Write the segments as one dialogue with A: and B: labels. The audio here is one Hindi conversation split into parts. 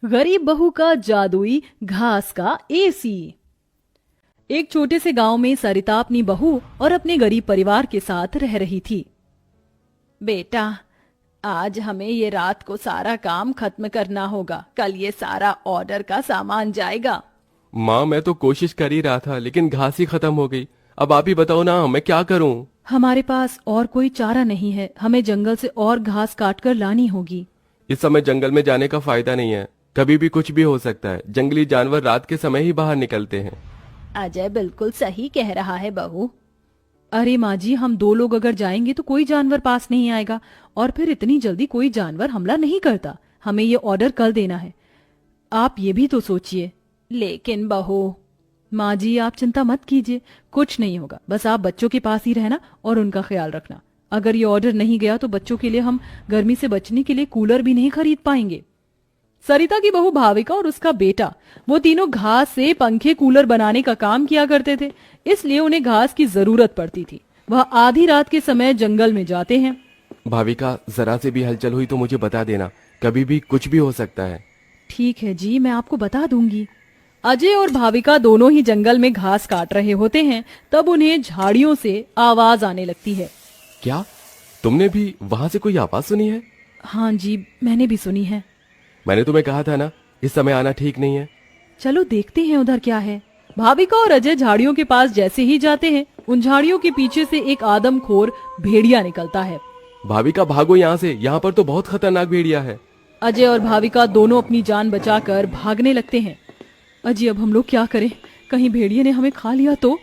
A: गरीब बहू का जादुई घास का एसी। एक छोटे से गांव में सरिता अपनी बहू और अपने गरीब परिवार के साथ रह रही थी। बेटा, आज हमें ये रात को सारा काम खत्म करना होगा, कल ये सारा ऑर्डर का सामान जाएगा।
B: माँ, मैं तो कोशिश कर ही रहा था लेकिन घास ही खत्म हो गई। अब आप ही बताओ ना, मैं क्या करूँ।
A: हमारे पास और कोई चारा नहीं है, हमें जंगल से और घास काट कर लानी होगी।
B: इस समय जंगल में जाने का फायदा नहीं है, कभी भी कुछ भी हो सकता है। जंगली जानवर रात के समय ही बाहर निकलते हैं।
A: अजय बिल्कुल सही कह रहा है बहू। अरे माँ जी, हम दो लोग अगर जाएंगे तो कोई जानवर पास नहीं आएगा, और फिर इतनी जल्दी कोई जानवर हमला नहीं करता। हमें ये ऑर्डर कल देना है, आप ये भी तो सोचिए। लेकिन बहू। माँ जी, आप चिंता मत कीजिए, कुछ नहीं होगा। बस आप बच्चों के पास ही रहना और उनका ख्याल रखना। अगर ये ऑर्डर नहीं गया तो बच्चों के लिए हम गर्मी से बचने के लिए कूलर भी नहीं खरीद पाएंगे। सरिता की बहू भाविका और उसका बेटा, वो तीनों घास से पंखे कूलर बनाने का काम किया करते थे, इसलिए उन्हें घास की जरूरत पड़ती थी। वह आधी रात के समय जंगल में जाते हैं।
B: भाविका, जरा से भी हलचल हुई तो मुझे बता देना, कभी भी कुछ भी हो सकता है।
A: ठीक है जी, मैं आपको बता दूंगी। अजय और भाविका दोनों ही जंगल में घास काट रहे होते हैं, तब उन्हें झाड़ियों से आवाज आने लगती है।
B: क्या तुमने भी वहां से कोई आवाज सुनी है?
A: हाँ जी, मैंने भी सुनी है।
B: मैंने तुम्हें कहा था ना, इस समय आना ठीक नहीं है।
A: चलो देखते हैं उधर क्या है। भाविका और अजय झाड़ियों के पास जैसे ही जाते हैं, उन झाड़ियों के पीछे से एक आदमखोर भेड़िया निकलता है।
B: भाविका, भागो यहाँ से, यहाँ पर तो बहुत खतरनाक भेड़िया है।
A: अजय और भाविका दोनों अपनी जान बचाकर भागने लगते हैं। अजय, अब हम लोग क्या करें? कहीं भेड़िए ने हमें खा लिया तो?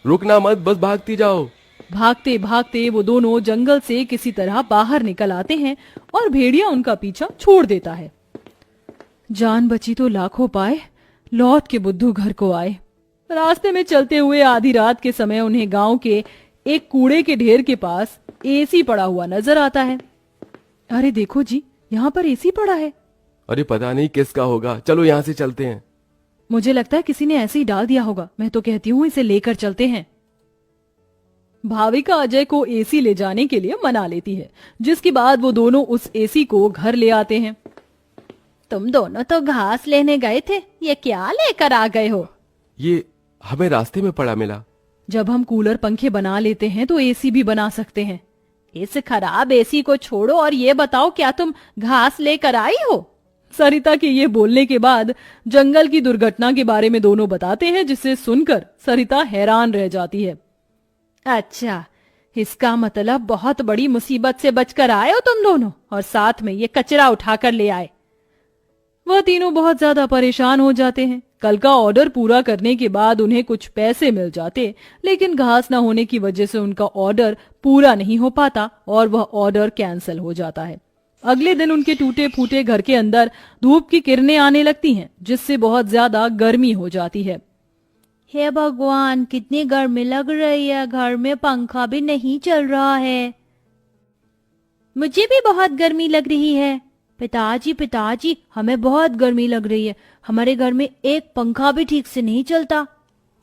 B: रुकना मत, बस भागती जाओ।
A: भागते भागते वो दोनों जंगल से किसी तरह बाहर निकल आते हैं और भेड़िया उनका पीछा छोड़ देता है। जान बची तो लाखों पाए, लौट के बुद्धू घर को आए। रास्ते में चलते हुए आधी रात के समय उन्हें गांव के एक कूड़े के ढेर के पास एसी पड़ा हुआ नजर आता है। अरे देखो जी, यहाँ पर एसी पड़ा है।
B: अरे पता नहीं किसका होगा, चलो यहाँ से चलते हैं।
A: मुझे लगता है किसी ने ऐसे ही डाल दिया होगा। मैं तो कहती हूँ इसे लेकर चलते हैं। भाविका अजय को एसी ले जाने के लिए मना लेती है, जिसके बाद वो दोनों उस एसी को घर ले आते हैं। तुम दोनों तो घास लेने गए थे, ये क्या लेकर आ गए हो?
B: ये हमें रास्ते में पड़ा मिला।
A: जब हम कूलर पंखे बना लेते हैं तो एसी भी बना सकते हैं। इस खराब एसी को छोड़ो और ये बताओ, क्या तुम घास लेकर आई हो? सरिता के ये बोलने के बाद जंगल की दुर्घटना के बारे में दोनों बताते हैं, जिसे सुनकर सरिता हैरान रह जाती है। अच्छा, इसका मतलब बहुत बड़ी मुसीबत से बचकर आए हो तुम दोनों, और साथ में ये कचरा उठाकर ले आए। वह तीनों बहुत ज्यादा परेशान हो जाते हैं। कल का ऑर्डर पूरा करने के बाद उन्हें कुछ पैसे मिल जाते, लेकिन घास न होने की वजह से उनका ऑर्डर पूरा नहीं हो पाता और वह ऑर्डर कैंसिल हो जाता है। अगले दिन उनके टूटे फूटे घर के अंदर धूप की किरणें आने लगती हैं, जिससे बहुत ज्यादा गर्मी हो जाती है। हे भगवान, कितनी गर्मी लग रही है, घर में पंखा भी नहीं चल रहा है। मुझे भी बहुत गर्मी लग रही है। पिताजी पिताजी, हमें बहुत गर्मी लग रही है, हमारे घर में एक पंखा भी ठीक से नहीं चलता।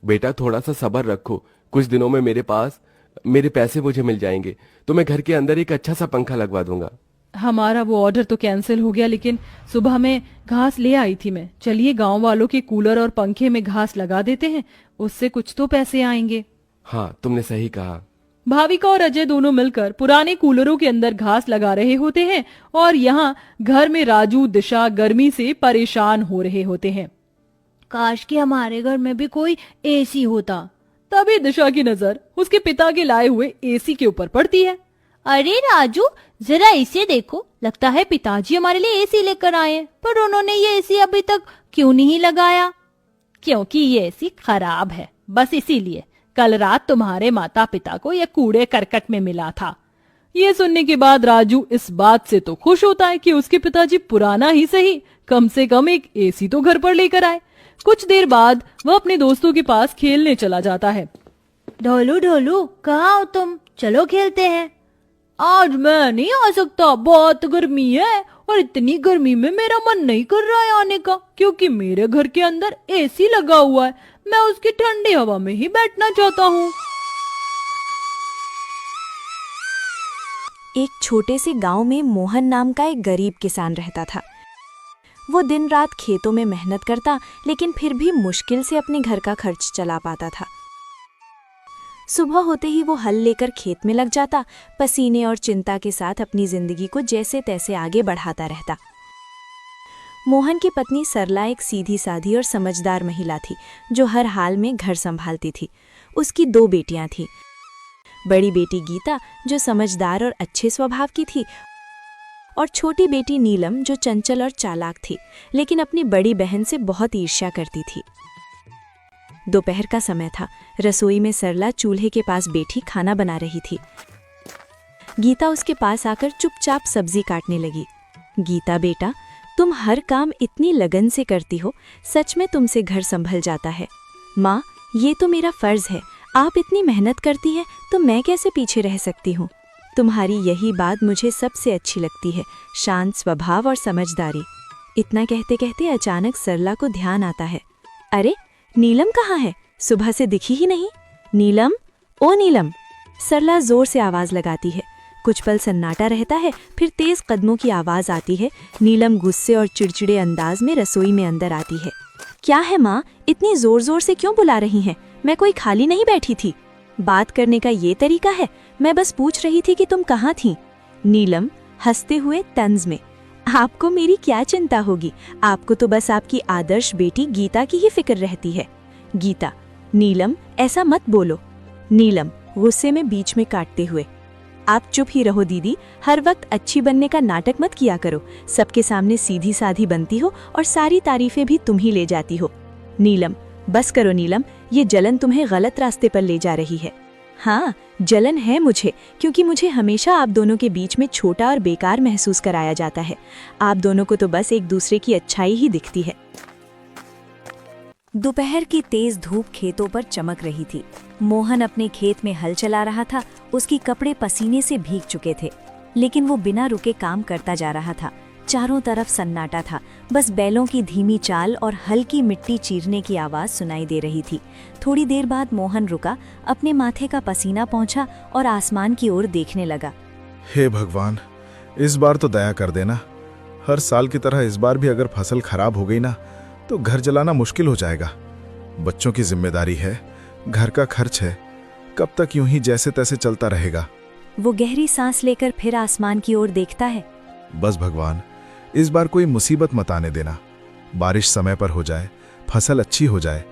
B: बेटा, थोड़ा सा सब्र रखो, कुछ दिनों में मेरे पैसे मुझे मिल जाएंगे तो मैं घर के अंदर एक अच्छा सा पंखा लगवा दूंगा।
A: हमारा वो ऑर्डर तो कैंसिल हो गया, लेकिन सुबह में घास ले आई थी मैं। चलिए गांव वालों के कूलर और पंखे में घास लगा देते हैं, उससे कुछ तो पैसे आएंगे।
B: हाँ, तुमने सही कहा।
A: भाविका और अजय दोनों मिलकर पुराने कूलरों के अंदर घास लगा रहे होते हैं, और यहाँ घर में राजू दिशा गर्मी से परेशान हो रहे होते हैं। काश कि हमारे घर में भी कोई एसी होता। तभी दिशा की नजर उसके पिता के लाए हुए एसी के ऊपर पड़ती है। अरे राजू, जरा इसे देखो, लगता है पिताजी हमारे लिए एसी लेकर आए हैं, पर उन्होंने ये एसी अभी तक क्यों नहीं लगाया? क्योंकि ये एसी खराब है, बस इसीलिए। कल रात तुम्हारे माता पिता को यह कूड़े करकट में मिला था। ये सुनने के बाद राजू इस बात से तो खुश होता है कि उसके पिताजी पुराना ही सही, कम से कम एक एसी तो घर पर लेकर आए। कुछ देर बाद वह अपने दोस्तों के पास खेलने चला जाता है। ढोलू ढोलू, कहाँ हो तुम? चलो खेलते हैं। आज मैं नहीं आ सकता, बहुत गर्मी है, और इतनी गर्मी में मेरा मन नहीं कर रहा है आने का, क्योंकि मेरे घर के अंदर एसी लगा हुआ है। मैं उसकी ठंडी हवा में ही बैठना चाहता हूँ।
C: एक छोटे से गांव में मोहन नाम का एक गरीब किसान रहता था। वो दिन रात खेतों में मेहनत करता, लेकिन फिर भी मुश्किल से अपने घर का खर्च चला पाता था। सुबह होते ही वो हल लेकर खेत में लग जाता, पसीने और चिंता के साथ अपनी जिंदगी को जैसे तैसे आगे बढ़ाता रहता। मोहन की पत्नी सरला एक सीधी साधी और समझदार महिला थी, जो हर हाल में घर संभालती थी। उसकी 2 बेटियां थीं। बड़ी बेटी गीता, जो समझदार और अच्छे स्वभाव की थी, और छोटी बेटी नीलम, जो चंचल और चालाक थी, लेकिन अपनी बड़ी बहन से बहुत ईर्ष्या करती थी। दोपहर का समय था। रसोई में सरला चूल्हे के पास बैठी खाना बना रही थी। गीता उसके पास आकर चुपचाप सब्जी काटने लगी। गीता बेटा, तुम हर काम इतनी लगन से करती हो, सच में तुमसे घर संभल जाता है। माँ, ये तो मेरा फर्ज है, आप इतनी मेहनत करती हैं तो मैं कैसे पीछे रह सकती हूँ। तुम्हारी यही बात मुझे सबसे अच्छी लगती है, शांत स्वभाव और समझदारी। इतना कहते कहते अचानक सरला को ध्यान आता है, अरे नीलम कहाँ है? सुबह से दिखी ही नहीं। नीलम, ओ नीलम! सरला जोर से आवाज लगाती है। कुछ पल सन्नाटा रहता है, फिर तेज कदमों की आवाज आती है। नीलम गुस्से और चिड़चिड़े अंदाज में रसोई में अंदर आती है। क्या है माँ, इतनी जोर जोर से क्यों बुला रही हैं? मैं कोई खाली नहीं बैठी थी। बात करने का ये तरीका है? मैं बस पूछ रही थी कि तुम कहाँ थी। नीलम हंसते हुए तंज में, आपको मेरी क्या चिंता होगी, आपको तो बस आपकी आदर्श बेटी गीता की ही फिक्र रहती है। गीता, नीलम ऐसा मत बोलो। नीलम गुस्से में बीच में काटते हुए, आप चुप ही रहो दीदी, हर वक्त अच्छी बनने का नाटक मत किया करो। सबके सामने सीधी साधी बनती हो और सारी तारीफें भी तुम ही ले जाती हो। नीलम, बस करो नीलम, ये जलन तुम्हें गलत रास्ते पर ले जा रही है। हाँ, जलन है मुझे, क्योंकि मुझे हमेशा आप दोनों के बीच में छोटा और बेकार महसूस कराया जाता है। आप दोनों को तो बस एक दूसरे की अच्छाई ही दिखती है। दोपहर की तेज धूप खेतों पर चमक रही थी। मोहन अपने खेत में हल चला रहा था। उसके कपड़े पसीने से भीग चुके थे, लेकिन वो बिना रुके काम करता जा रहा था। चारों तरफ सन्नाटा था, बस बैलों की धीमी चाल और हल्की मिट्टी चीरने की आवाज सुनाई दे रही थी। थोड़ी देर बाद मोहन रुका, अपने माथे का पसीना पोंछा और आसमान की ओर देखने लगा।
D: हे भगवान, इस बार तो दया कर देना। हर साल की तरह इस बार भी अगर फसल खराब हो गई ना, तो घर जलाना मुश्किल हो जाएगा। बच्चों की जिम्मेदारी है, घर का खर्च है, कब तक यूं ही जैसे तैसे चलता रहेगा।
C: वो गहरी सांस लेकर फिर आसमान की ओर देखता है।
D: बस भगवान, इस बार कोई मुसीबत मत आने देना। बारिश समय पर हो जाए, फसल अच्छी हो जाए,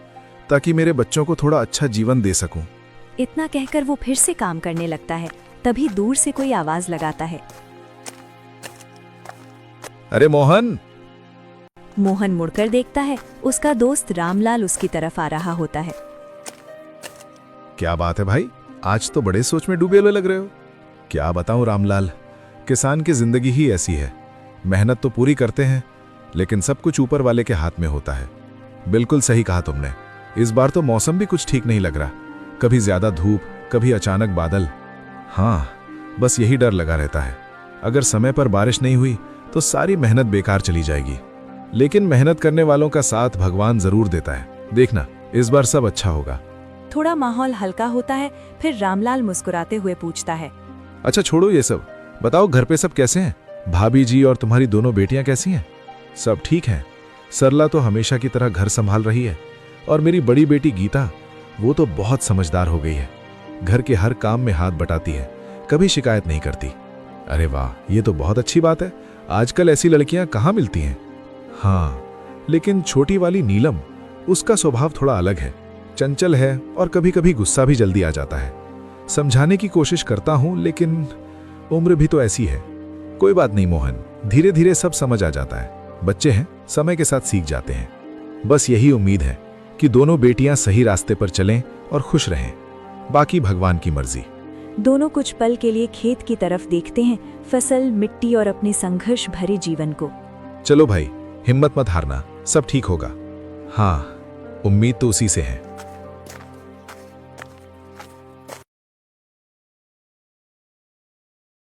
D: ताकि मेरे बच्चों को थोड़ा अच्छा जीवन दे सकूं।
C: इतना कहकर वो फिर से काम करने लगता है। तभी दूर से कोई आवाज लगाता है,
D: अरे मोहन!
C: मोहन मुड़कर देखता है। उसका दोस्त रामलाल उसकी तरफ आ रहा होता है।
D: क्या बात है भाई, आज तो बड़े सोच में डूबे हुए लग रहे हो। क्या बताऊं रामलाल, किसान की जिंदगी ही ऐसी है। मेहनत तो पूरी करते हैं, लेकिन सब कुछ ऊपर वाले के हाथ में होता है। बिल्कुल सही कहा तुमने। इस बार तो मौसम भी कुछ ठीक नहीं लग रहा, कभी ज्यादा धूप, कभी अचानक बादल। हाँ, बस यही डर लगा रहता है। अगर समय पर बारिश नहीं हुई तो सारी मेहनत बेकार चली जाएगी। लेकिन मेहनत करने वालों का साथ भगवान जरूर देता है। देखना, इस बार सब अच्छा होगा।
C: थोड़ा माहौल हल्का होता है, फिर रामलाल मुस्कुराते हुए पूछता है,
D: अच्छा छोड़ो ये सब, बताओ घर पे सब कैसे हैं? भाभी जी और तुम्हारी दोनों बेटियां कैसी हैं? सब ठीक हैं। सरला तो हमेशा की तरह घर संभाल रही है, और मेरी बड़ी बेटी गीता, वो तो बहुत समझदार हो गई है। घर के हर काम में हाथ बटाती है, कभी शिकायत नहीं करती। अरे वाह, ये तो बहुत अच्छी बात है। आजकल ऐसी लड़कियां कहाँ मिलती हैं। हाँ, लेकिन छोटी वाली नीलम, उसका स्वभाव थोड़ा अलग है, चंचल है और कभी कभी गुस्सा भी जल्दी आ जाता है। समझाने की कोशिश करता हूं, लेकिन उम्र भी तो ऐसी है। कोई बात नहीं मोहन, धीरे धीरे सब समझ आ जाता है। बच्चे हैं, समय के साथ सीख जाते हैं। बस यही उम्मीद है कि दोनों बेटियां सही रास्ते पर चलें और खुश रहें। बाकी भगवान की मर्जी।
C: दोनों कुछ पल के लिए खेत की तरफ देखते हैं, फसल, मिट्टी और अपने संघर्ष भरे जीवन को।
D: चलो भाई, हिम्मत मत हारना, सब ठीक होगा। हाँ, उम्मीद तो उसी से है।